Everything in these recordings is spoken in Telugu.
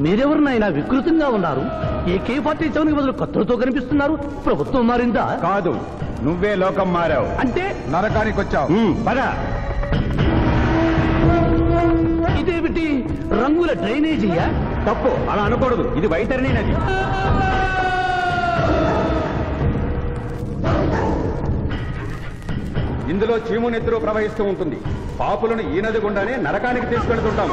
మీరెవరినైనా వికృతంగా ఉన్నారు. AK-47 బదులు కత్తులతో కనిపిస్తున్నారు. ప్రభుత్వం మారిందా? కాదు, నువ్వే లోకం మారావు. అంటే నరకానికి వచ్చావు. పద. ఇదేమిటి రంగుల డ్రైనేజీయా? తప్పు, అలా అనకూడదు. ఇది వైతరణి నది. ఇందులో చీము నెత్తురు ప్రవహిస్తూ ఉంటుంది. పాపులను ఈ నది గుండానే నరకానికి తీసుకెళ్తుంటాం.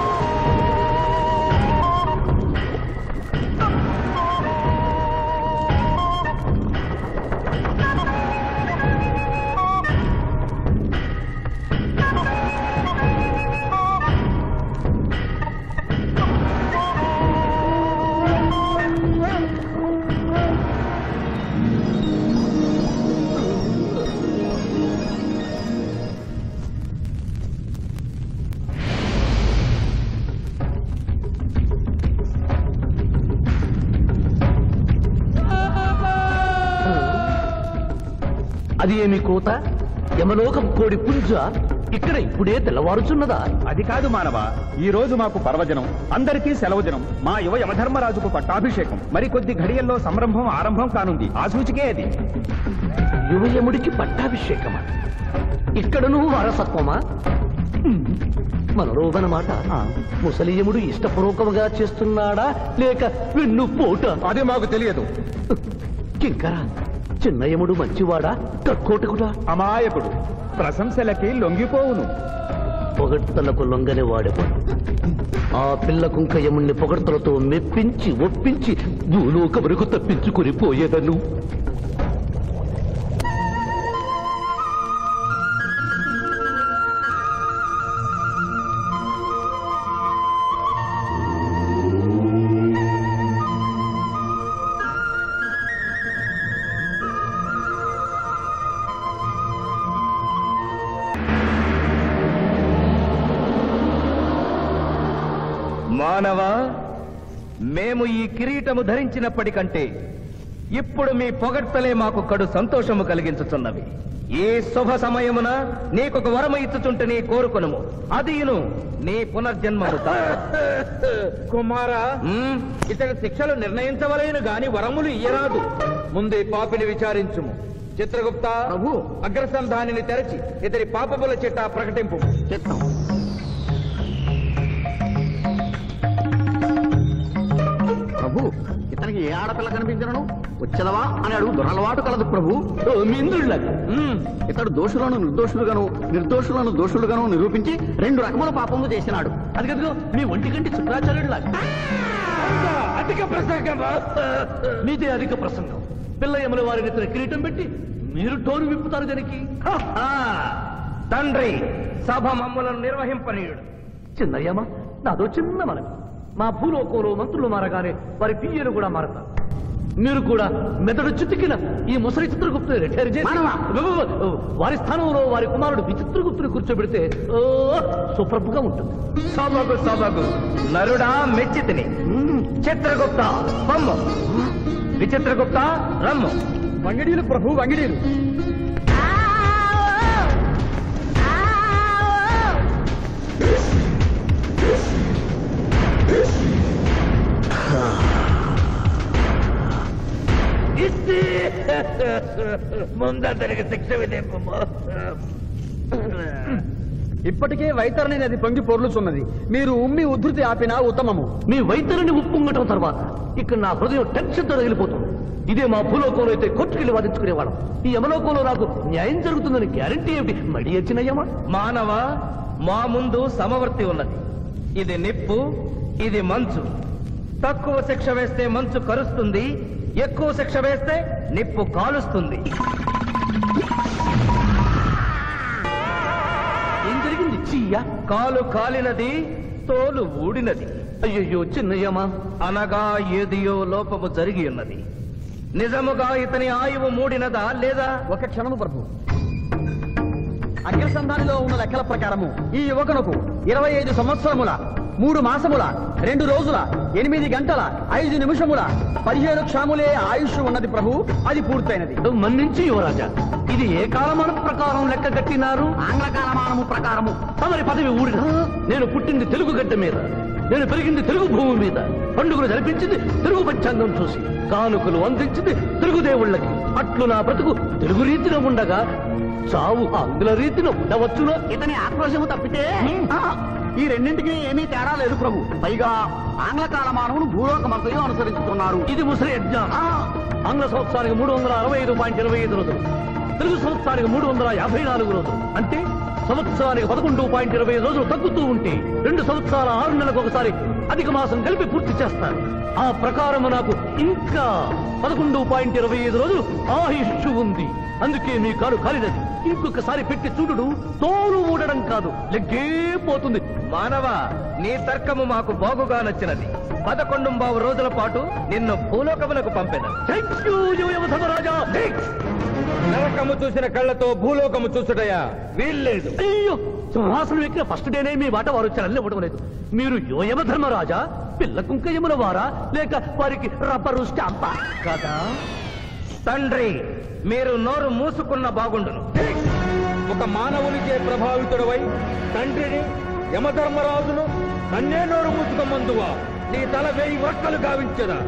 అది ఏమి కోత? యమలోకం కోడి పుంజ ఇక్కడ ఇప్పుడే తెల్లవారుచున్నదా? అది కాదు మానవ, ఈ రోజు మాకు పర్వదినం, అందరికీ సెలవు దినం. మా యువ యమధర్మరాజుకు పట్టాభిషేకం. మరి కొద్ది ఘడియల్లో సంరంభం ఆరంభం కానుంది. ఆ సూచికే అది. యువయముడికి పట్టాభిషేకమా? ఇక్కడను వారసత్వమా? మనరోగనమాట. ముసలియముడు ఇష్టపూర్వకముగా చేస్తున్నాడా లేక వెన్ను పోట? అది మాకు తెలియదు. కింకరా, చిన్నయముడు మంచివాడా కక్కోటకుడా? అమాయకుడు, ప్రశంసలకి లొంగిపోవును. పొగడ్తలకు లొంగని వాడేవాడు. ఆ పిల్ల కుంకయముణ్ణి పొగడ్తలతో మెప్పించి ఒప్పించి భూలోక వరకు తప్పించుకుని పోయేదను. మానవ, మేము ఈ కిరీటము ధరించినప్పటికంటే ఇప్పుడు మీ పొగడ్తలే మాకు కడు సంతోషము కలిగించుతున్నవి. ఈ శుభ సమయమున నీకొక వరము ఇచ్చుచుంటే కోరుకొనుము. అదియును నీ పునర్జన్మము. కుమారా, ఇతని శిక్షలు నిర్ణయించవలేను గాని వరములు ఇయ్యరాదు. ముందే పాపిని విచారించుము. చిత్రగుప్త ప్రభు, అగ్రసంధానిని తెరచి ఇతని పాపముల చిట్టా ప్రకటింపు. చిత్తం. ప్రభు, ఇతనికి ఏ ఆడపిల్ల కనిపించను? వచ్చదవా అని అడుగు దురలవాటు కలదు ప్రభు. ఇతడు దోషులను నిర్దోషులుగాను నిర్దోషులను దోషులుగాను నిరూపించి 2 రకముల పాపములు చేసినాడు. అది కదుగో మీ ఒంటికంటి శుక్రాచార్యుడులా. అధిక ప్రసంగం. మీదే అధిక ప్రసంగం. పిల్లయముల వారిని ఇతర కిరీటం పెట్టి మీరు టోరు విప్పుతారు దానికి. తండ్రి, సభ మమ్ములను నిర్వహింపనీయుడు. చిన్నయ్యమ్మ, నాదో చిన్న మనవి. మా భూలోకంలో మంత్రులు మారగానే వారి పియ్యలు కూడా మారతారు. మీరు కూడా మెదడు చితికిన ఈ ముసలి చిత్రగుప్తుని రిటైర్ చేసి వారి స్థానంలో వారి కుమారుడు విచిత్రగుప్తుని కూర్చోబెడితే సుప్రభుగా ఉంటుంది. సభకు సభకు నరుడా మెచ్చితిని. చిత్రగుప్త బొమ్మ, విచిత్రగుప్త రమ్ము. వంగిడీలు ప్రభు, వంగిడీలు. ముందరికి శిక్ష విధింపు. ఇప్పటికే వైతరణి నది పొంగి పొర్లుచున్నది. మీరు ఉమ్మి ఉద్ధృతి ఆపినా ఉత్తమము. మీ వైతరుని ఉప్పొంగటం తర్వాత ఇక్కడ నా హృదయం టెన్షన్తో తగిలిపోతుంది. ఇదే మా భూలోకంలో అయితే కోర్టుకెళ్ళి వాదించుకునేవాళ్ళం. ఈ యమలోకంలో నాకు న్యాయం జరుగుతుందని గ్యారంటీ ఏమిటి? మడి వచ్చినయ్యమా? మానవ, మా ముందు సమవర్తి ఉన్నది. ఇది నిప్పు, ఇది మంచు. తక్కువ శిక్ష వేస్తే మంచు కరుస్తుంది, ఎక్కువ శిక్ష వేస్తే నిప్పు కాలుస్తుంది. ఏం జరిగింది? చీయ కాలు కాలినది, తోలు ఊడినది. అయ్యయ్యో చిన్నయ్యమా, అనగా ఏదియో లోపము జరిగి ఉన్నది. నిజముగా ఇతని ఆయువు మూడినదా లేదా? ఒక క్షణము ప్రభు. అగ్రసంధానిలో ఉన్న లెక్కల ప్రకారము ఈ యువకునకు 25 సంవత్సరముల 3 మాసముల 2 రోజుల 8 గంటల 5 నిమిషముల 17 క్షణములే ఆయుష్ ఉన్నది ప్రభు. అది పూర్తయినది. మన్నించి యువరాజా, ఇది ఏ కాలమానం ప్రకారం లెక్క కట్టినారు? ఆంగ్ల కాలమానము ప్రకారము. తమరి పదవి ఊడిన నేను పుట్టింది తెలుగు గడ్డ మీద. నేను పెరిగింది తెలుగు భూమి మీద, పండుగలు జరిపించింది తెలుగు పంచాంగం చూసి, కానుకలు అందించింది తెలుగు దేవుళ్ళకి. అట్లు నా బ్రతుకు తెలుగు రీతిలో ఉండగా చావు ఆంగ్ల రీతిలో ఉండవచ్చునో? ఇతని ఆక్రోశము తప్పితే ఈ రెండింటికి ఏమీ తేడా లేదు ప్రభు. పైగా ఆంగ్ల కాలమానవును భూలోకమంతయు అనుసరించుతున్నారు. ఇది ముసలి యజ్ఞం. ఆంగ్ల సంవత్సరానికి 365.25 రోజులు, తెలుగు సంవత్సరానికి 354 రోజులు. అంటే సంవత్సరానికి 11.25 రోజులు తగ్గుతూ ఉంటే 2 సంవత్సరాల 6 నెలలకు ఒకసారి అధిక మాసం కలిపి పూర్తి చేస్తారు. ఆ ప్రకారము నాకు ఇంకా 11.25 రోజులు ఆయుష్షు ఉంది. అందుకే మీ కాలు కాలినది. ఇంకొకసారి పెట్టి చూడు, తోలు ఊడడం కాదు, లెగ్గే పోతుంది. మానవ, నీ తర్కము మాకు బాగుగా నచ్చినది. 11 రోజుల పాటు నిన్ను భూలోకములకు పంపెదను. నరకము చూసిన కళ్ళతో భూలోకము చూసుటయా వీల్లేదు. అయ్యో, సింహాసనం ఎక్కిన ఫస్ట్ డేనే మీ మాట వారు వచ్చారని ఇవ్వడం లేదు. మీరు యోయమ ధర్మరాజా, పిల్ల కుంకయముల వారా, లేక వారికి రబ్బరు స్టాంపా కదా? తండ్రి, మీరు నోరు మూసుకున్న బాగుండును. ఒక మానవునికే ప్రభావితుడవై తండ్రిని, యమధర్మరాజును నన్నే నోరు మూసుకోమందువా? నీ తల 1000 వక్కలు గావించదా?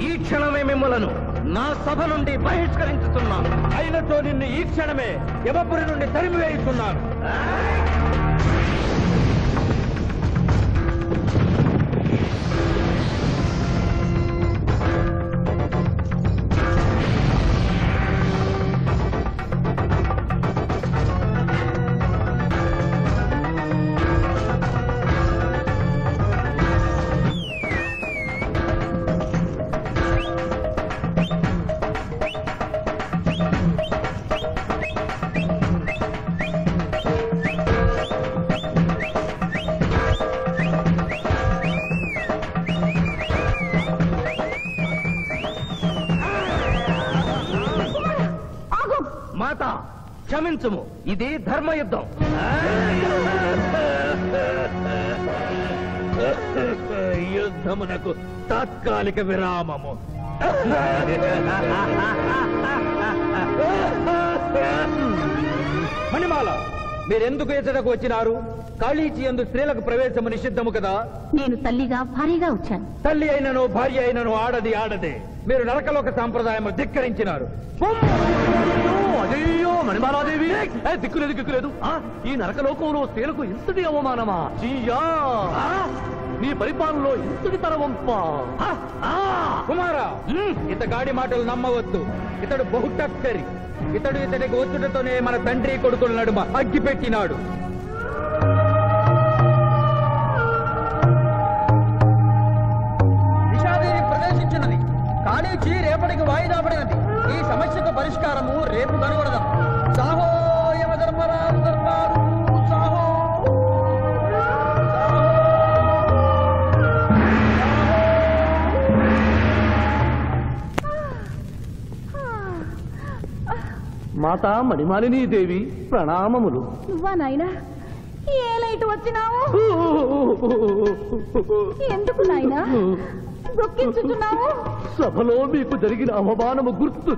ఈ క్షణమే మిమ్మలను నా సభ నుండి బహిష్కరించుతున్నాను. అయినతో నిన్ను ఈ క్షణమే యమపురి నుండి తరిమి వేయిస్తున్నాను. మాత, క్షమించుము, ఇది ధర్మయుద్ధం. యుద్ధమునకు తాత్కాలిక విరామము. మణిమాల, మీరెందుకు ఎచ్చటకు వచ్చినారు? కాళీచి యందు స్త్రీలకు ప్రవేశము నిషిద్ధము కదా? నేను తల్లిగా భారీగా వచ్చాను. తల్లి అయినను భార్య అయినను ఆడది ఆడదే. మీరు నరకలోక సాంప్రదాయము ధిక్కరించినారు. అయ్యో మణిమాలాదేవి, దిక్కులేదు దిక్కులేదు. ఈ నరకలోకంలో స్త్రీలకు ఇంతటి అవమానమా? చీయా, నీ పరిపాలనలో ఇంతటి తరవంపా? కుమారా, ఇతగాడి మాటలు నమ్మవద్దు. ఇతడు బహుటక్కరి. ఇతడికి వచ్చుటతోనే మన తండ్రి కొడుకుల నడుమ అగ్గి పెట్టినాడు. నిషాదేవి ప్రవేశించినది. కాళీచి రేపటికి వాయిదా పడినది. ఈ సమస్యకు పరిష్కారము రేపు కనుగొనదాం. సాహో యమధర్మరాజు దర్బారు, సాహో. మాతా మణిమాలినీ దేవి ప్రణామములు. నువ్వా నాయనా? ఏలా ఇటు వచ్చినావు? ఎందుకు నాయనా దుఃఖించుతున్నావు? సభలో మీకు జరిగిన అవమానము గుర్తు.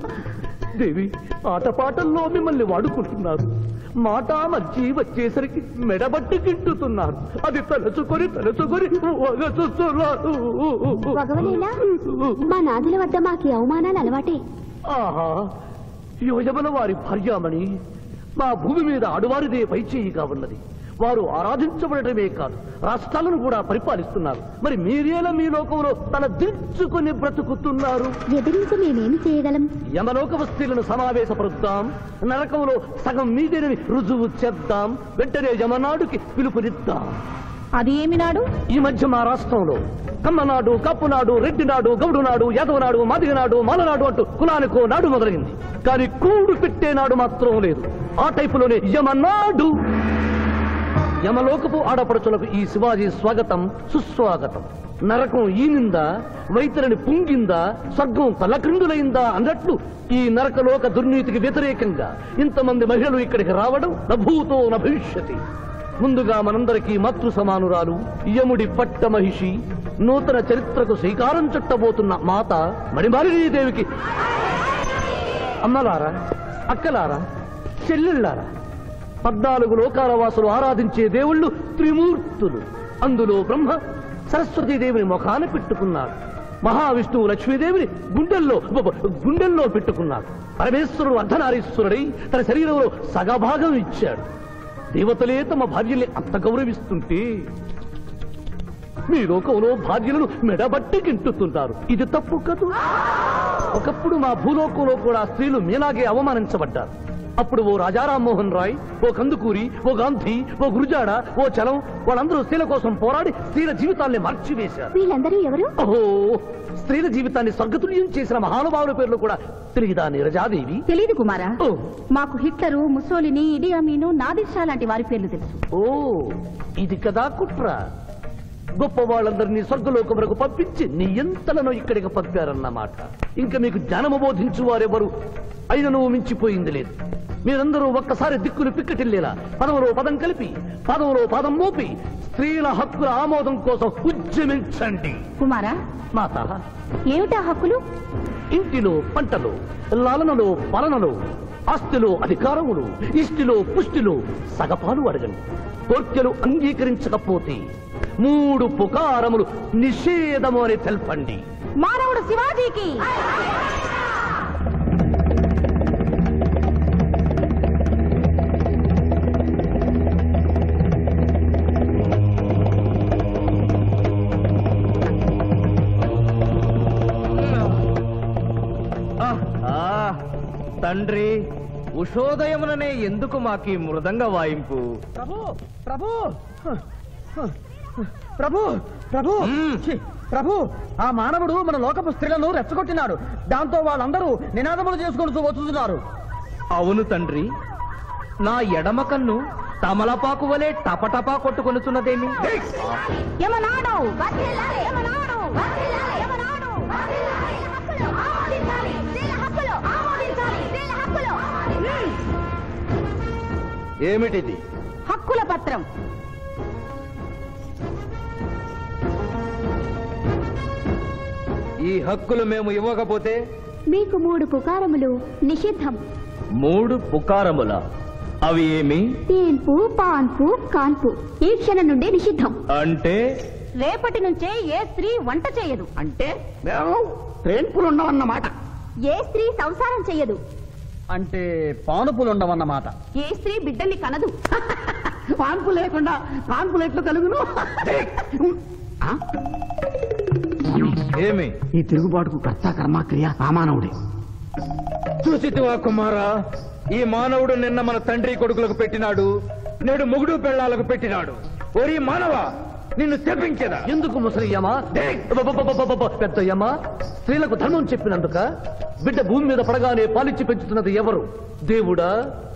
దేవి, ఆటపాటల్లో మిమ్మల్ని వాడుకుంటున్నారు. మాట మర్చి వచ్చేసరికి మెడబట్టి గిట్టుతున్నారు. అది తలుచుకొని వగచుస్తున్నారు. భగవనేనా? మా నాదుల వద్ద మాకి అవమానాలు అలవాటే. ఆహా, యోజమల వారి భార్యామణి మా భూమి మీద ఆడువారిదే పైచేయిగా ఉన్నది. వారు ఆరాధించబడటమే కాదు, రాష్ట్రాలను కూడా పరిపాలిస్తున్నారు. మరి మీరేలా మీ లోకంలో తల దించుకుని బ్రతుకుతున్నారు? ఎదిరించి మేమేమి చేయగలం? యమలోక వస్తువులను సమావేశపరుద్దాం, నరకంలో సగం మీదేనని రుజువు చేద్దాం. వెంటనే యమనాడుకి పిలుపునిద్దాం. అది ఏమి నాడు? ఈ మధ్య మా రాష్ట్రంలో కమ్మనాడు, కప్పునాడు, రెడ్డినాడు, గౌడునాడు, యాదవనాడు, మాదిగనాడు, మాలనాడు అంటూ కులానికో నాడు మొదలైంది. కానీ కూడు పెట్టే నాడు మాత్రం లేదు. ఆ టైపులోనే యమనాడు. యమలోకపు ఆడపడుచులకు ఈ శివాజీ స్వాగతం సుస్వాగతం. నరకం ఈనిందా, వైతరిని పుంగిందా, స్వర్గం తలక్రిందులైందా అన్నట్లు ఈ నరకలోక దుర్నీతికి వ్యతిరేకంగా ఇంతమంది మహిళలు ఇక్కడికి రావడం నభూతో నభవిష్యతి. ముందుగా మనందరికీ మాతృ సమానురాలు, యముడి పట్ట మహిషి, నూతన చరిత్రకు శ్రీకారం చుట్టబోతున్న మాత మణిమాలినీదేవికి అమ్మలారా, అక్కలారా, చెల్లెళ్ళారా, 14 లోకాల వాసులు ఆరాధించే దేవుళ్ళు త్రిమూర్తులు. అందులో బ్రహ్మ సరస్వతీదేవిని ముఖాన పెట్టుకున్నాడు. మహావిష్ణువు లక్ష్మీదేవిని గుండెల్లో పెట్టుకున్నాడు. పరమేశ్వరుడు అర్ధనారీశ్వరుడై తన శరీరంలో సగభాగం ఇచ్చాడు. దేవతలే తమ భార్యల్ని అంత గౌరవిస్తుంటే మీ లోకంలో భార్యలను మెడబట్టి గింటుతుంటారు. ఇది తప్పు కదూ. ఒకప్పుడు మా భూలోకంలో కూడా స్త్రీలు మీలాగే అవమానించబడ్డారు. అప్పుడు ఓ రాజా రామ్మోహన్ రాయ్, ఓ కందుకూరి, ఓ గాంధీ, ఓ గురుజాడ, ఓ చలం వాళ్ళందరూ స్త్రీల కోసం పోరాడి స్త్రీల జీవితాల్ని మార్చివేశారు. వీళ్ళందరూ ఎవరు? ఓహో, స్త్రీల జీవితాన్ని స్వర్గతుల్యం చేసిన మహానుభావుల పేర్లు కూడా తెలియదా నీరజాదేవి? తెలీదు కుమారా. ఓ. మాకు హిట్లరు, ముసోలిని, ఇడి అమీను, నాదిర్ షా లాంటి వారి పేర్లు తెలుసు. ఓ, ఇది కదా కుట్ర. గొప్ప వాళ్ళందరినీ స్వర్గలోకములకు పంపించి నీ ఎంతలను ఇక్కడికి పంపారన్నమాట. ఇంకా మీకు జ్ఞానము బోధించు వారెవరు అయినను మించిపోయింది లేదు. మీరందరూ ఒక్కసారి దిక్కులు పిక్కటిల్లేలా పదములో పదం కలిపి పదములో పదం మోపి స్త్రీల హక్కుల ఆమోదం కోసం ఉద్యమించండి. కుమారా, మాత, ఏమిటా హక్కులు? ఇంటిలో పంటలు, లాలనలో పాలనలో, ఆస్తిలో అధికారములు, ఇష్టిలో పుష్టిలో సగపాలు అడగండి. కోర్కెలు అంగీకరించకపోతే 3 పుకారములు నిషేధము అని తెల్పండి. మానవుడు శివాజీకి. తండ్రి, ఉషోదయముననే ఎందుకు మాకీ మృదంగ వాయింపు? ప్రభు ప్రభు ప్రభు ప్రభు ఛీ, ప్రభు, ఆ మానవుడు మన లోకపు స్త్రీలను రెచ్చగొట్టినాడు. దాంతో వాళ్ళందరూ నినాదములు చేసుకుంటూ వచ్చుతున్నారు. అవును తండ్రి, నా ఎడమ కన్ను తమలపాకు వలె టపటపా కొట్టుకొనుచున్నదేమి? యమనాడు, వర్ధిల్లాలి, యమనాడు, వర్ధిల్లాలి, యమనాడు, వర్ధిల్లాలి. హక్కులు ఆమోదించాలి, స్త్రీల హక్కులు ఆమోదించాలి, స్త్రీల హక్కులు. ఏమిటిది? హక్కుల పత్రం. ఈ హక్కులు మేము ఇవ్వకపోతే మీకు 3 పుకారములు నిషిద్ధం. 3 పుకారముల? అవి ఏమి? తేన్పు, పాన్పు, కాన్పు ఈ క్షణం నుండి నిషిద్ధం. అంటే రేపటి నుంచే ఏ స్త్రీ వంట చేయదు. అంటే ట్రేన్పులు ఉండవన్నమాట. ఏ స్త్రీ సంసారం చెయ్యదు. అంటే పానుపులు ఉండవన్నమాట. ఏ స్త్రీ బిడ్డల్ని కనదు. పాన్పు లేకుండా కాన్పులు ఎట్లు కలుగును? ఆ? ఏమి? ఈ తిరుగుబాటుకు కర్త కర్మ క్రియ సామానవుడే. చూసితివా కుమారా, ఈ మానవుడు నిన్న మన తండ్రి కొడుకులకు పెట్టినాడు, నేడు మొగుడు పెళ్ళాలకు పెట్టినాడు. ఓరి మానవ, నిన్ను తెప్పించదా? ఎందుకు ముసలియమా? పెద్దయ్యమ్మా, స్త్రీలకు ధర్మం చెప్పినందుక? బిడ్డ భూమి మీద పడగానే పాలిచ్చి పెంచుతున్నది ఎవరు? దేవుడా?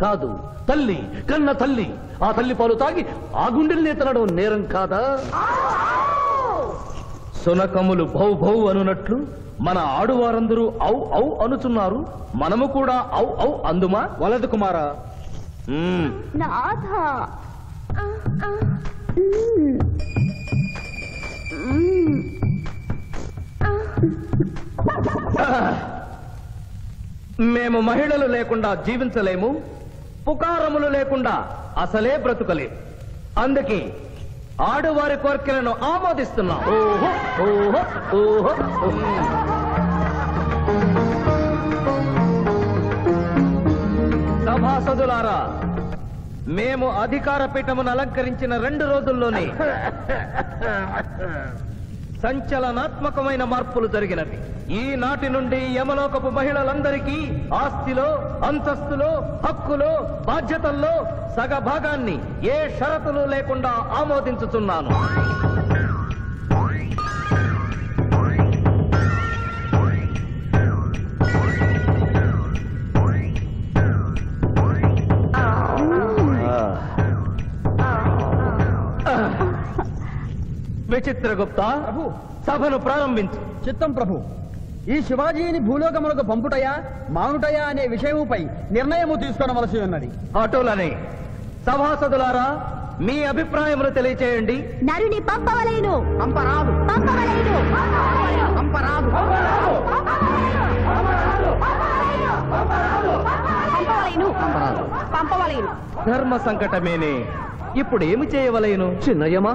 కాదు, తల్లి, కన్న తల్లి. ఆ తల్లి పాలు తాగి ఆ గుండెల్నే తనడం నేరం కాదా? సునకములు భౌ భౌ అనునట్లు మన ఆడువారందరూ ఔ ఔ అనుచున్నారు. మనము కూడా ఔ ఔ అందుమా? వలదు కుమారా. నాథ, మేము మహిళలు లేకుండా జీవించలేము, పుకారములు లేకుండా అసలే బ్రతుకలేము. అందుకే ఆడువారి కోరికలను ఆమోదిస్తున్నాం. ఓహో ఓహో ఓహో. సభాసదులారా, మేము అధికార పీఠమును అలంకరించిన 2 రోజుల్లోనే సంచలనాత్మకమైన మార్పులు జరిగినవి. ఈనాటి నుండి యమలోకపు మహిళలందరికీ ఆస్తిలో, అంతస్తులో, హక్కులో, బాధ్యతల్లో సగభాగాన్ని ఏ షరతులు లేకుండా ఆమోదించుతున్నాను. విచిత్రగుప్త, ప్రభు, సభను ప్రారంభించు. చిత్తం ప్రభు. ఈ శివాజీని భూలోకములకు పంపుటయా మానుటయా అనే విషయముపై నిర్ణయము తీసుకొనవలసి ఉన్నది. అటులనే సభాసదులారా, మీ అభిప్రాయములు తెలియచేయండి. నరుని పంపవలేను. పంపరాదు, పంపవలేను. పంపరాదు. పంపవలేను. పంపవలేను. ధర్మ సంకటమేనే ఇప్పుడు ఏమి చేయవలేను? చిన్నయ్యమా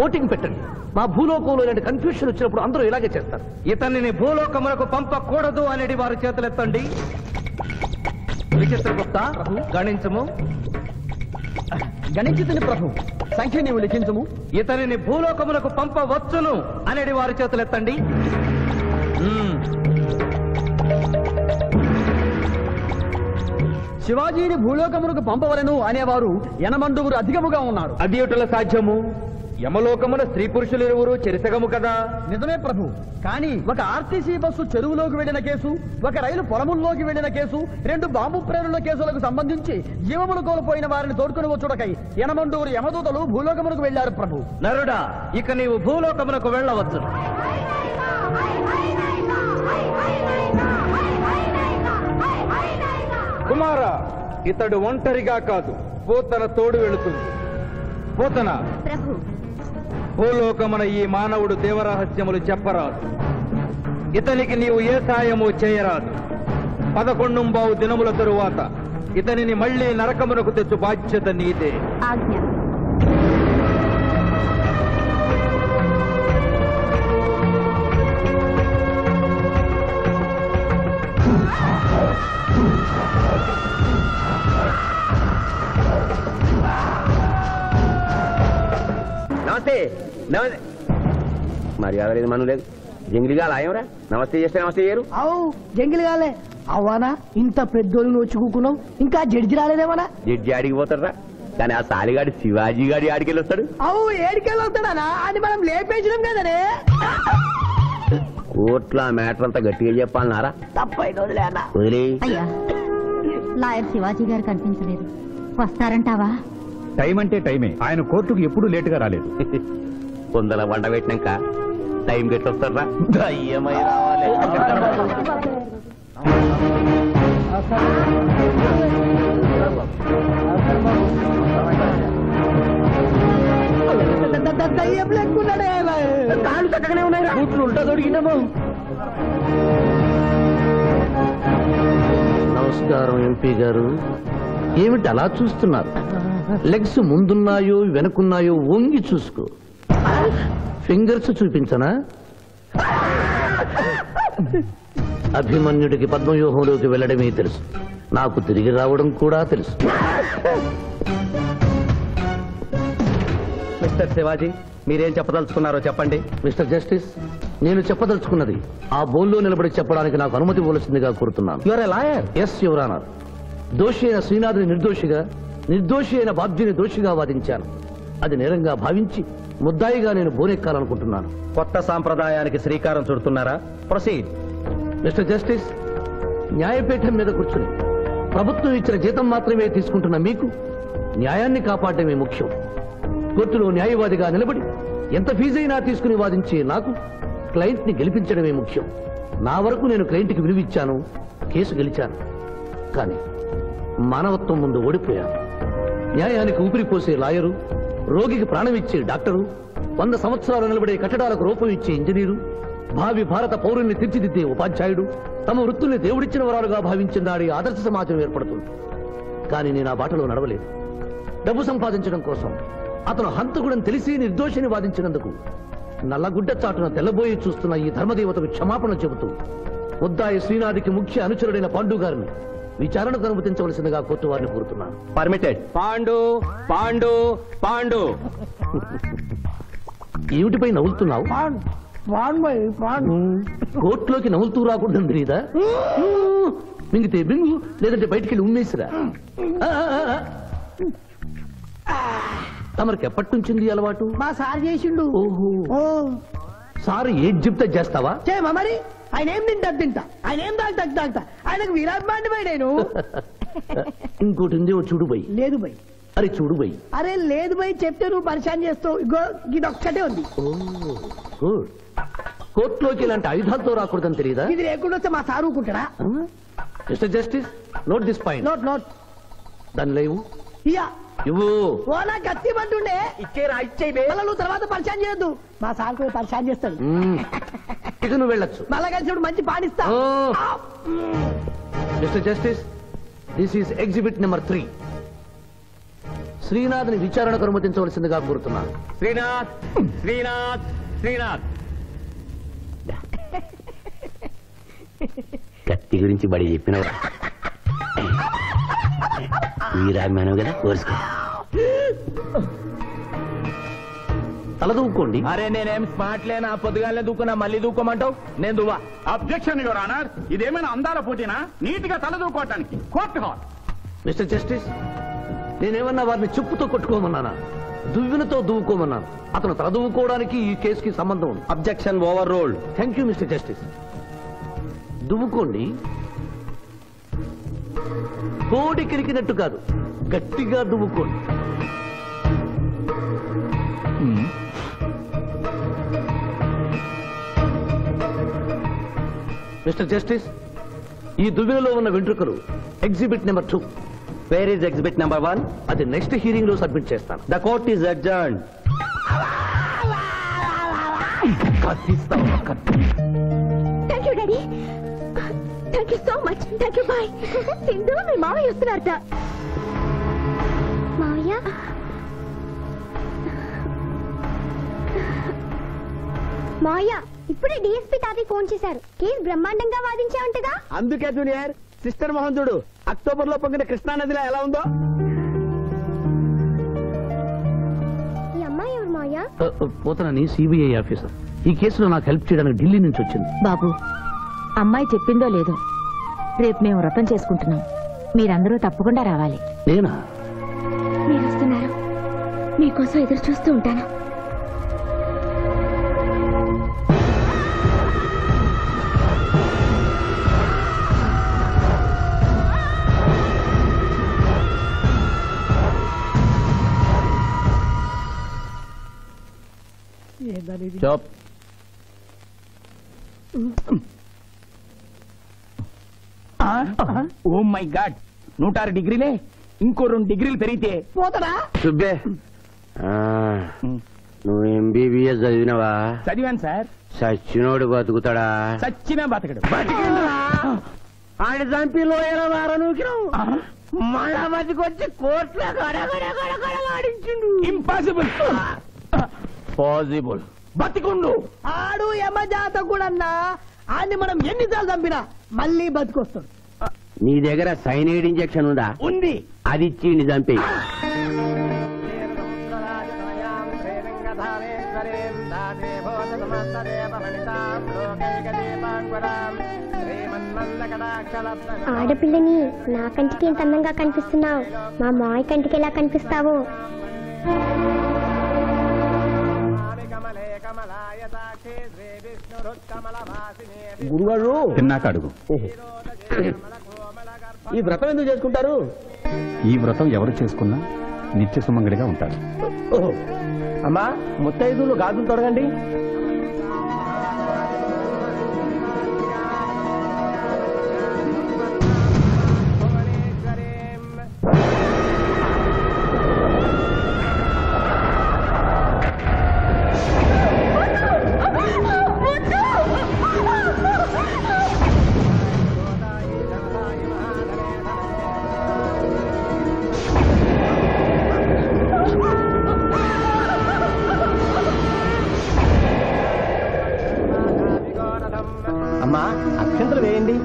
ఓటింగ్ పెట్టండి. మా భూలోకంలో ఇలాంటి కన్ఫ్యూషన్ వచ్చినప్పుడు అందరూ ఇలాగే చేస్తారు. ఇతనిని భూలోకములకు పంపకూడదు అనేది వారి చేతులెత్తండి. విచిత్రగుప్త గణించము. గణించుతుని ప్రభు, సంఖ్య నీవు లిఖించము. ఇతనిని భూలోకములకు పంపవచ్చును అనేది వారి చేతులెత్తండి. శివాజీని భూలోకమునకు పంపవలను అనేవారు ఎనమండుగురు అధికముగా ఉన్నారు. అది ఎటుల సాధ్యము? యమలోకమున స్త్రీ పురుషులు ఇరువురు చెరిసగము కదా. నిజమే ప్రభు, కానీ ఒక ఆర్టీసీ బస్సు చెరువులోకి వెళ్లిన కేసు, ఒక రైలు పొలముల్లోకి వెళ్లిన కేసు, 2 బాంబు ప్రేరుల కేసులకు సంబంధించి జీవములు కోల్పోయిన వారిని తోడుకుని వచ్చుటకై ఎనమండుగురు యమదూతలు భూలోకమునకు వెళ్లారు ప్రభు. నరుడా, ఇక నీవు భూలోకమునకు వెళ్ళవచ్చు. కుమార, ఇతడు ఒంటరిగా కాదు, పోతన తోడు వెళుతుంది. పోతన, ప్రభు భూలోకమున ఈ మానవుడు దేవరహస్యములు చెప్పరాదు. ఇతనికి నీవు ఏ సాయము చేయరాదు. 11 దినముల తరువాత ఇతనిని మళ్లీ నరకమునకు తెచ్చు బాధ్యత నీదే. ఆజ్ఞ. నమస్తే. మర్యాద లేదు, మనం లేదు. జంగిలిగా లాయంరా నమస్తే చేస్తే నమస్తే చేయరు. అవు జంగిలి కాలే అవ్వానా, ఇంత పెద్దోళ్ళు వచ్చి కూకున్నావు, ఇంకా జడ్జి రాలేదేమన్నా? జడ్జి ఆడికి పోతారా, కానీ ఆ సాలిగాడి శివాజీ గాడి ఆడికి వెళ్ళొస్తాడు. అవు ఏడికెళ్ళి వస్తాడా? అని మనం లేపేసినాం కదనే. కోర్టులో ఆ మ్యాటర్ అంతా గట్టిగా చెప్పాలన్నారా? తప్పైన వదిలేనా? వదిలే. అయ్యా, లాయర్ శివాజీ గారు కనిపించలేదు. వస్తారంటావా? టైం అంటే టైమే. ఆయన కోర్టుకు ఎప్పుడు లేటుగా రాలేదు. కొందల వంట పెట్టినాక టైం గెట్టొస్తారా? దయ్యమై రావాలి. దయ్యం లెక్కున్నాడే. కాళ్ళు చక్కగానే ఉన్నాయి, బూట్లు ఉల్టా దొరికినాము. నమస్కారం ఎంపీ గారు. ఏమిటి అలా చూస్తున్నారు? లెగ్స్ ముందున్నాయో వెనుకున్నాయో వంగి చూసుకో. ఫింగర్స్ చూపించనా? అభిమన్యుడికి పద్మవ్యూహంలోకి వెళ్ళడమే తెలుసు, నాకు తిరిగి రావడం కూడా తెలుసు. మిస్టర్ శివాజీ, మీరేం చెప్పదలుచుకున్నారో చెప్పండి. మిస్టర్ జస్టిస్, నేను చెప్పదలుచుకున్నది ఆ బోన్లో నిలబడి చెప్పడానికి నాకు అనుమతి ఇవ్వవలసిందిగా కోరుతున్నాను. You're a lawyer. Yes your honour. దోషి అయిన శ్రీనాథుని నిర్దోషిగా, నిర్దోషి అయిన బాబ్జీని దోషిగా వాదించాను. అది నేరంగా భావించి ముద్దాయిగా నేను బోనెక్కాలనుకుంటున్నాను. కొత్త సాంప్రదాయానికి శ్రీకారం చుడుతున్నారా? ప్రొసీడ్. మిస్టర్ జస్టిస్, న్యాయపీఠం మీద కూర్చుని ప్రభుత్వం ఇచ్చిన జీతం మాత్రమే తీసుకుంటున్న మీకు న్యాయాన్ని కాపాడమే ముఖ్యం. కోర్టులో న్యాయవాదిగా నిలబడి ఎంత ఫీజైనా తీసుకుని వాదించే నాకు క్లయింట్ ని గెలిపించడమే ముఖ్యం. నా వరకు నేను క్లయింట్ కి విలువిచ్చాను, కేసు గెలిచాను. కానీ మానవత్వం ముందు ఓడిపోయాను. న్యాయానికి ఊపిరిపోసే లాయరు, రోగికి ప్రాణం ఇచ్చే డాక్టరు, 100 సంవత్సరాలు నిలబడే కట్టడాలకు రూపం ఇచ్చే ఇంజనీరు, భావి భారత పౌరుల్ని తీర్చిదిద్దే ఉపాధ్యాయుడు తమ వృత్తుల్ని దేవుడిచ్చిన వరాలుగా భావించిన నాడి ఆదర్శ సమాజం ఏర్పడుతుంది. కానీ నేను ఆ బాటలో నడవలేదు. డబ్బు సంపాదించడం కోసం అతను హంతకుడని తెలిసి నిర్దోషిని వాదించినందుకు నల్లగుడ్డ చాటున తెల్లబోయి చూస్తున్న ఈ ధర్మదేవతకు క్షమాపణ చెబుతూ ముద్దాయి శ్రీనాథికి ముఖ్య అనుచరుడైన పాండు గారిని విచారణకు అనుమతించవలసిందిగా కోర్టు వారిని కోరుతున్నాను. పర్మిటెడ్. పాండు పాండు పాండు. ఏమిటిపై నవ్వులుతున్నావు? కోర్టులోకి నవ్వులుతూ రాకూడదని తెలీదా? మింగితే బింగు, లేదంటే బయటికి వెళ్ళి ఉమ్మేసిరా. తమరికి ఎప్పటి నుంచింది అలవాటు? మా సార్ చేసిండు. ఓహో, సార్ ఏది చెప్తే చేస్తావా? చేయమా మరి. ఆయన ఏం తింటా, ఆయన ఏం తాగుతా, ఆయనకు విరాట్ బాండి పోయి. నేను ఇంకోటి ఉంది, ఓ చూడు బై. లేదు బై. అరే చూడు బై. అరే లేదు బై, చెప్తే నువ్వు పరిశాన్ చేస్తావు. ఇగో ఇది ఒక్కటే ఉంది. గుడ్. కోర్టులోకి ఇలాంటి ఆయుధాలతో రాకూడదని తెలియదా? ఇది లేకుండా వస్తే మా సార్ ఊరుకుంటాడా? Mister justice, note this point. Note. దాని లేవు ఇయ్యా. ఇవ్వు. ఓ నా కత్తి పట్టుండే మళ్ళా నువ్వు తర్వాత పరిశాన్ చేయొద్దు. మా సార్ కూడా పరిశాన్ చేస్తాడు. ఇక నువ్వు వెళ్ళొచ్చు. మళ్ళా కలిసి మంచి పాడిస్తా. Mister justice, this is exhibit number 3. శ్రీనాథ్ని విచారణకు అనుమతించవలసిందిగా కోరుతున్నాను. శ్రీనాథ్ శ్రీనాథ్ శ్రీనాథ్ కత్తి గురించి బడి చెప్పినవా? వీరాభిమానం కదా, కోరుసుకో. తలదూక్కోండి. అరే నేనేం స్మార్ట్ లేనా? పొద్దుగానే దూకున్నా, మళ్ళీ దూకోమంటావు? నేను దువ్వా. అబ్జెక్షన్ యువర్ ఆనర్, ఇదేమైనా అందాల పోటీనా? నీట్ గా తలదూకోవటానికి కోర్టు హాల్. మిస్టర్ జస్టిస్, నేనేమన్నా వారిని చెప్పుతో కొట్టుకోమన్నానా? దువ్వినతో దువ్వుకోమన్నాను. అతను తల దువ్వుకోవడానికి ఈ కేసుకి సంబంధం ఉంది. Objection overruled. Thank you mister justice. దువ్వుకోండి. కోడి కిరికినట్టు కాదు, గట్టిగా దువ్వుకోండి. మిస్టర్ జస్టిస్, ఈ దువ్వెనలో ఉన్న వెంట్రుకలు exhibit number 2. Where is exhibit number 1? అది నెక్స్ట్ హియరింగ్ లో సబ్మిట్ చేస్తాను. The court is adjourned. Thank you daddy, thank you so much. Thank you. Bye. Sindhu, మీ మావయ్య వస్తున్నారట. మావయ్య, మావయ్య ఇప్పుడే డిఎస్పీ తాతయ్య ఫోన్ చేశారు. కేసు బ్రహ్మాండంగా వాదించావంటగా. అందుకే జూనియర్, సిస్టర్ మోహన్ చూడు అక్టోబర్ లో పొంగిన కృష్ణానదిలో ఎలా ఉందో. ఈ అమ్మాయి ఎవరు మావయ్య? పోతనని సిబిఐ ఆఫీసర్. ఈ కేసులో నాకు హెల్ప్ చేయడానికి ఢిల్లీ నుంచి వచ్చింది. బాబు, అమ్మాయి చెప్పిందో లేదో, రేపు మేము వ్రతం చేసుకుంటున్నాం. మీరందరూ తప్పకుండా రావాలి. నేనా? మీరు వస్తున్నారు, మీకోసం ఎదురు చూస్తూ ఉంటాను. Stop. ఓ మై గాడ్, 106 డిగ్రీలే. ఇంకో 2 డిగ్రీలు పెరిగితే పోతడా? సుబ్బే, నువ్వు ఎంబీబీఎస్ చదివినవా? చదివాను సార్. సచ్చినోడు బతుకుతాడా? చచ్చినా బతకడు. ఆయన చంపి లోయల వారనూకినావు, మళ్ళా బతికొచ్చి కోర్టులో గడగడగడగడగాడించిండు. ఇంపాసిబుల్. పాసిబుల్. బతికుండు. ఆడు యమజాత కూడా ఆడిని మనం ఎన్నిసార్లు చంపినా మళ్ళీ బతికొస్తాడు. నీ దగ్గర సైనైడ్ ఇంజెక్షన్ ఉందా? ఉంది. అది ఇచ్చి చంపి. ఆడపిల్లని నా కంటికి ఎంత అందంగా కనిపిస్తున్నావు, మా మాయ కంటికి ఎలా కనిపిస్తావు? గురుగారు తిన్నాక అడుగు. ఈ వ్రతం ఎందుకు చేసుకుంటారు? ఈ వ్రతం ఎవరు చేసుకున్నా నిత్య సుమంగడిగా ఉంటారు. అమ్మా, ముత్తైదులు గాజులు తొడగండి. అమ్మా, అక్షంతలు వేయండి.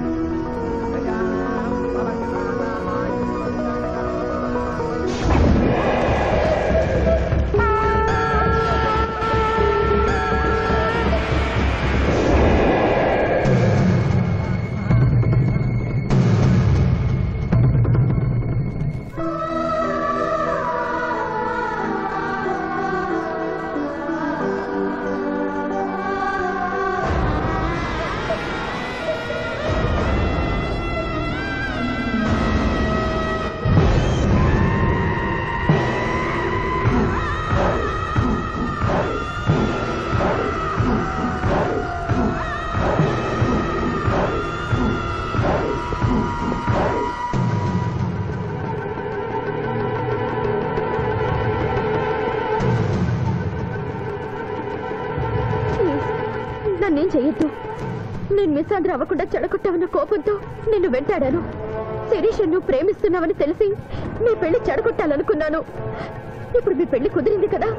నన్నేం చెయ్యొద్దు. నేను మిస్సాంధ్ర అవ్వకుండా చెడగొట్టావన్న కోపంతో నిన్ను వెంటాడాను. శిరీష్ నువ్వు ప్రేమిస్తున్నావని తెలిసి మీ పెళ్లి చెడగొట్టాలనుకున్నాను. ఇప్పుడు మీ పెళ్లి కుదిరింది కదా,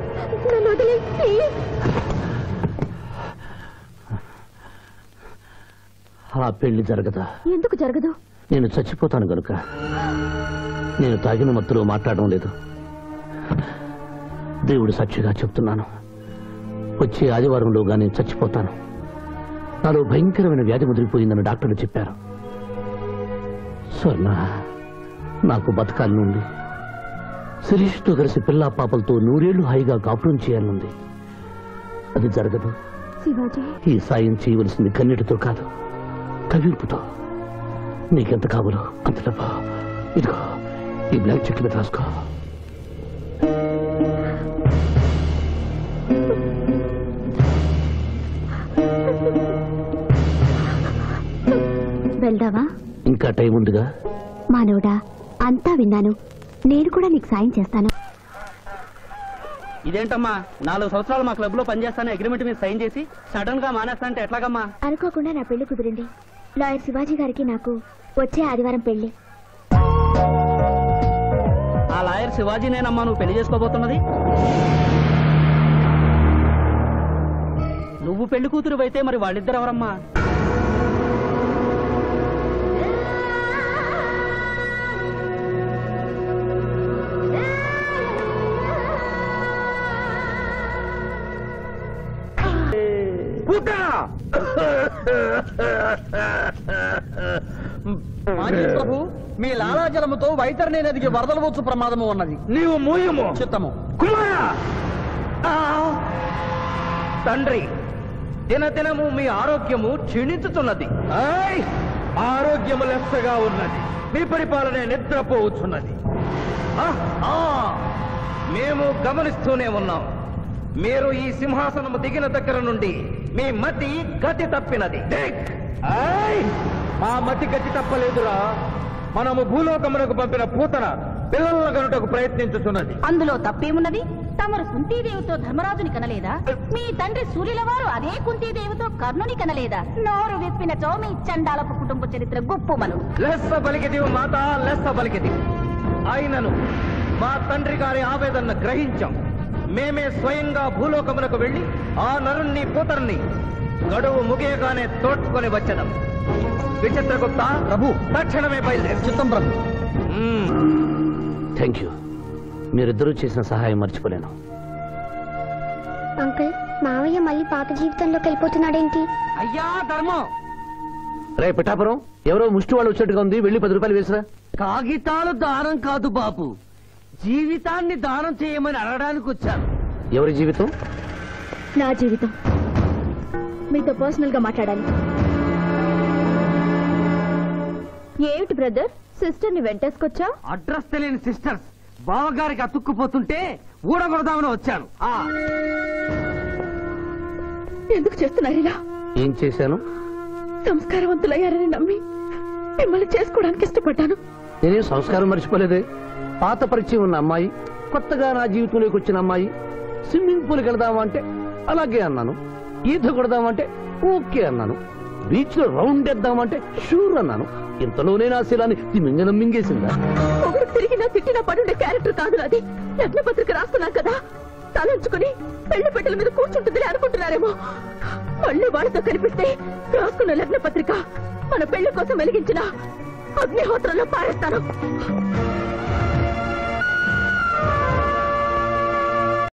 నన్ను వదిలే ప్లీజ్. ఆ పెళ్లి జరగదా? ఎందుకు జరగదు? నేను చచ్చిపోతాను గనుక. నేను తాగిన మత్తులో మాట్లాడడం లేదు. దేవుడు సాక్షిగా చెప్తున్నాను, వచ్చే ఆదివారంలోగా నేను చచ్చిపోతాను. నాలో భయంకరమైన వ్యాధి ముదిరిపోయిందని డాక్టర్లు చెప్పారు. స్వర్ణ నాకు బతకాలనుంది. శిరీష్తో కలిసి పిల్లా పాపలతో 100 ఏళ్లు హాయిగా కాపురం చేయాలనుంది. అది జరగదు. శివాజీ, ఈ సాయం చేయవలసింది కన్నీటితో కాదు, కవింపుతో. నీకెంత కావాలో అంత డబ్బా ఇదిగో, ఈ బ్లాక్ చెక్ మీద రాసుకో. వెళ్దావా? ఇంకా టైం ఉందిగా. మానవుడా, అంతా విన్నాను. నేను కూడా నీకు సాయం చేస్తాను. ఇదేంటమ్మా, 4 సంవత్సరాలు మా క్లబ్ లో పనిచేస్తాను అగ్రిమెంట్ మీద సైన్ చేసి సడన్ గా మానేస్తా అంటే ఎట్లాగమ్మా? అనుకోకుండా నా పెళ్లి కుదిరింది. లాయర్ శివాజీ గారికి నాకు వచ్చే ఆదివారం పెళ్లి. ఆ లాయర్ శివాజీనేనమ్మా నువ్వు పెళ్లి చేసుకోబోతున్నది? నువ్వు పెళ్లి కూతురు అయితే మరి వాళ్ళిద్దరు ఎవరమ్మా? ప్రభు, మీ లాలాజలముతో వైతరణి నదికి వరదలు వచ్చు ప్రమాదము ఉన్నది. నీవు మూయము. చిత్తము. కుమారా! తండ్రి, దినదినము మీ ఆరోగ్యము క్షీణించుతున్నది. ఆరోగ్యము లెస్సగా ఉన్నది, మీ పరిపాలనే నిద్రపోవచ్చున్నది. మేము గమనిస్తూనే ఉన్నాం. మీరు ఈ సింహాసనము దిగిన దగ్గర నుండి మీ మతి గతి తప్పినది. మా మతి గతి తప్పలేదురా. మనము భూలోకమునకు పంపిన పూతన పిల్లల గనుటకు ప్రయత్నించుతున్నది. అందులో తప్పేమున్నది? తమరు కుంతీదేవితో ధర్మరాజుని కనలేదా? మీ తండ్రి సూర్యుల వారు అదే కుంతీదేవితో కర్ణుని కనలేదా? నోరు విప్పినచో మీ చండాలపు కుటుంబ చరిత్ర గుప్పుమను. లెస్స బలికిది మాత, లెస్స బలికిది. అయినను మా తండ్రి గారి ఆవేదన గ్రహించాం. మేమే స్వయంగా భూలోకమునకు వెళ్లి ఆ నరుణ్ణి పూతరుని గడువు ముగియగానే తోడ్కొని వచ్చడం. విచిత్రగుప్త ప్రభు, తక్షణమే బయలుదేరు. చిత్తం ప్రభు. Thank you. మీరిద్దరూ చేసిన సహాయం మర్చిపోలేను. అంకుల్, మావయ్య మళ్ళీ పాత జీవితంలోకి వెళ్ళిపోతున్నాడేంటి? అయ్యా ధర్మం, రే పిఠాపురం, ఎవరో ముష్టి వాళ్ళు వచ్చినట్టుగా ఉంది, వెళ్ళి 10 రూపాయలు వేసిరా. కాగితాలు దానం కాదు బాబు, జీవితాన్ని దానం చేయమని అడగడానికి వచ్చాను. ఎవరి జీవితం? నా జీవితం. మీతో పర్సనల్ గా మాట్లాడాలి. ఏమిటి బ్రదర్, సిస్టర్ ని వెంటేసుకొచ్చా? అడ్రస్ తెలియని సిస్టర్స్ బావగారికి అతుక్కుపోతుంటే ఊడగొడదామని వచ్చాను. ఎందుకు చేస్తున్నారు ఇలా? ఏం చేశాను? సంస్కారవంతులయ్యారని నమ్మి మిమ్మల్ని చేసుకోవడానికి ఇష్టపడ్డాను. నేనేం సంస్కారం మర్చిపోలేదే. పాత పరిచయం ఉన్న అమ్మాయి, కొత్తగా నా జీవితంలోకి వచ్చిన అమ్మాయి. స్విమ్మింగ్ పూల్కి వెళదామంటే అలాగే అన్నాను. ఈత కొడదామంటే ఓకే అన్నాను. బీచ్ లో రౌండ్ వేద్దామంటే షూర్ అన్నాను. ఇంతలోనే నా శీలాన్ని తిమింగనం మింగేసిందా? ఒకరు తిరిగినా తిట్టినా పడుండే క్యారెక్టర్ కాదు నాది. లగ్న పత్రిక రాస్తున్నాను కదా, తలంచుకుని పెళ్లి పెట్టెల మీద కూర్చుంటుందని అనుకుంటున్నారేమో. మళ్ళీ వాళ్ళతో కనిపిస్తే రాసుకున్న లగ్న పత్రిక మన పెళ్లి కోసం వెలిగించిన అగ్నిహోత్రంలో పారేస్తాను.